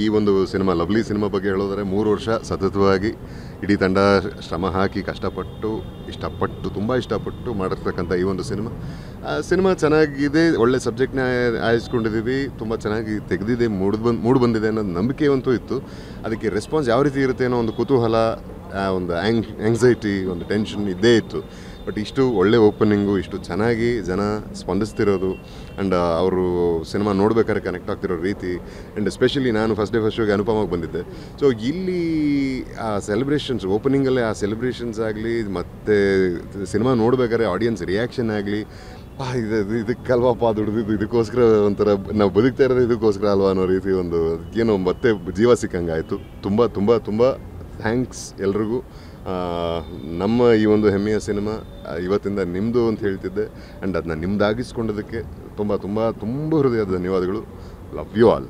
ಈ ಒಂದು cinema lovely cinema ಬಗ್ಗೆ ಹೇಳೋದಾದ್ರೆ 3 ವರ್ಷ ಸತತವಾಗಿ ಇಡೀ ತಂಡ ಶ್ರಮ ಹಾಕಿ ಕಷ್ಟಪಟ್ಟು ತುಂಬ ಇಷ್ಟಪಟ್ಟು ಮಾಡಿರ್ತಕ್ಕಂಥ ಈ ಒಂದು ಸಿನಿಮಾ ಚೆನ್ನಾಗಿದೆ. ಒಳ್ಳೆ ಸಬ್ಜೆಕ್ಟ್ನ ಆರಿಸ್ಕೊಂಡಿದ್ದೀವಿ, ತುಂಬ ಚೆನ್ನಾಗಿ ತೆಗೆದಿದೆ, ಮೂಡು ಬಂದಿದೆ ಅನ್ನೋದು ನಂಬಿಕೆಯಂತೂ ಇತ್ತು. ಅದಕ್ಕೆ ರೆಸ್ಪಾನ್ಸ್ ಯಾವ ರೀತಿ ಇರುತ್ತೆ ಅನ್ನೋ ಒಂದು ಕುತೂಹಲ, ಒಂದು ಆ್ಯಂಗ್ಸೈಟಿ, ಒಂದು ಟೆನ್ಷನ್ ಇದ್ದೇ ಇತ್ತು. ಬಟ್ ಇಷ್ಟು ಒಳ್ಳೆ ಓಪನಿಂಗು, ಇಷ್ಟು ಚೆನ್ನಾಗಿ ಜನ ಸ್ಪಂದಿಸ್ತಿರೋದು ಆ್ಯಂಡ್ ಅವರು ಸಿನಿಮಾ ನೋಡ್ಬೇಕಾದ್ರೆ ಕನೆಕ್ಟ್ ಆಗ್ತಿರೋ ರೀತಿ ಆ್ಯಂಡ್ ಎಸ್ಪೆಷಲಿ ನಾನು ಫಸ್ಟ್ ಶೋಗೆ ಅನುಪಮಾಗಿ ಬಂದಿದ್ದೆ. ಸೊ ಇಲ್ಲಿ ಆ ಸೆಲೆಬ್ರೇಷನ್ಸ್, ಓಪನಿಂಗಲ್ಲೇ ಆ ಸೆಲೆಬ್ರೇಷನ್ಸ್ ಆಗಲಿ, ಮತ್ತು ಸಿನಿಮಾ ನೋಡ್ಬೇಕಾದ್ರೆ ಆಡಿಯನ್ಸ್ ರಿಯಾಕ್ಷನ್ ಆಗಲಿ, ಇದಕ್ಕಲ್ವಪ್ಪ ದುಡ್ದಿದ್ದು, ಇದಕ್ಕೋಸ್ಕರ ಒಂಥರ ನಾವು ಬದುಕ್ತಾ ಇರೋದು ಇದಕ್ಕೋಸ್ಕರ ಅಲ್ವಾ ಅನ್ನೋ ರೀತಿ ಒಂದು ಏನೋ ಮತ್ತೆ ಜೀವ ಸಿಕ್ಕಂಗಾಯಿತು. ತುಂಬ ತುಂಬ ತುಂಬ ಥ್ಯಾಂಕ್ಸ್ ಎಲ್ರಿಗೂ. ನಮ್ಮ ಈ ಒಂದು ಹೆಮ್ಮೆಯ ಸಿನಿಮಾ ಇವತ್ತಿಂದ ನಿಮ್ಮದು ಅಂತ ಹೇಳ್ತಿದ್ದೆ ಆ್ಯಂಡ್ ಅದನ್ನ ನಿಮ್ಮದಾಗಿಸ್ಕೊಂಡೋದಕ್ಕೆ ತುಂಬ ತುಂಬ ತುಂಬ ಹೃದಯದ ಧನ್ಯವಾದಗಳು. Love you all.